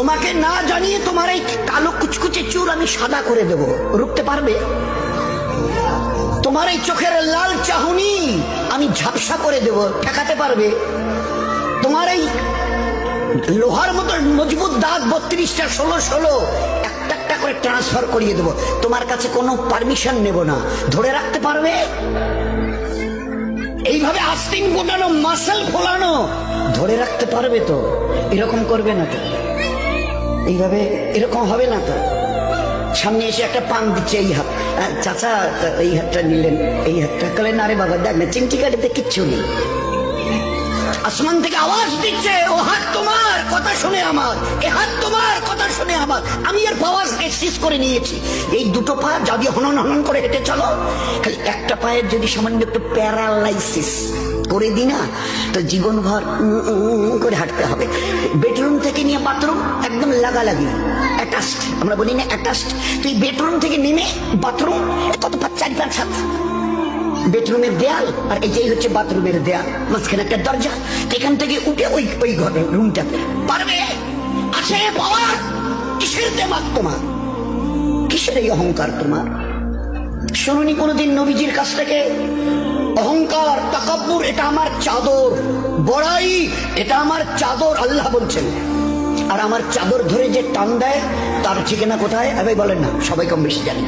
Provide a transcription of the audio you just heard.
তোমাকে না জানিয়ে তোমার এই কালো কুচকুচে চুল আমি সাদা করে দেব, রুখতে পারবে? তোমার এই চোখের লাল চাহনি আমি ঝাপসা করে দেব, ঠেকাতে পারবে? তোমার এই লোহার মতো মজবুত দাঁত 32টা 16 একটা একটা করে ট্রান্সফার করিয়ে দেবো, তোমার কাছে কোনো পারমিশন নেব না, ধরে রাখতে পারবে? এইভাবে আস্তিন গোটানো, মাসেল ফোলানো, ধরে রাখতে পারবে তো? এরকম করবে না তো? এইভাবে এরকম হবে না তো? সামনে এসে একটা পান দিচ্ছে, এই হাত, চাচা এই হাতটা নিলেন, এই হাতটা করলেন, আরে বাবা দেখ না চিমটি কাটিতে কিচ্ছু নেই। আসমান থেকে আওয়াজ দিচ্ছে, ও হাত তোমার কথা শুনে আমার, এ হাত তোমার কথা শুনে আমার, আমি এর পাওয়ার এক্সিস করে নিয়েছি। এই দুটো পা যদি হনন হনন করে হেঁটে চলো, খালি একটা পায়ের যদি সামান্য একটু প্যারালাইসিস করে দিই না, তো জীবনভর করে হাঁটতে হবে। বেডরুম থেকে নিয়ে বাথরুম একদম লাগালাগি, অ্যাটাচড, আমরা বলি না অ্যাটাচড। তুই বেডরুম থেকে নেমে বাথরুম কত 4-5 হাত, বেডরুমের দেয়াল আর এটাই হচ্ছে বাথরুমের দেয়াল, মাঝখানে একটা দরজা, এখান থেকে উঠে ওই ওই ঘরের রুমটাতে পারবে? আছে পাওয়ার? কিসের দেমাগ তোমার? কিসের এই অহংকার তোমার? শুনুনি কোনোদিন নবীজির কাছ থেকে অহংকার, তাকাব্বুর এটা আমার চাদর, বড়াই এটা আমার চাদর, আল্লাহ বলছেন। আর আমার চাদর ধরে যে টান দেয় তার ঠিকানা কোথায়? বলেন না, সবাই কম বেশি জানে।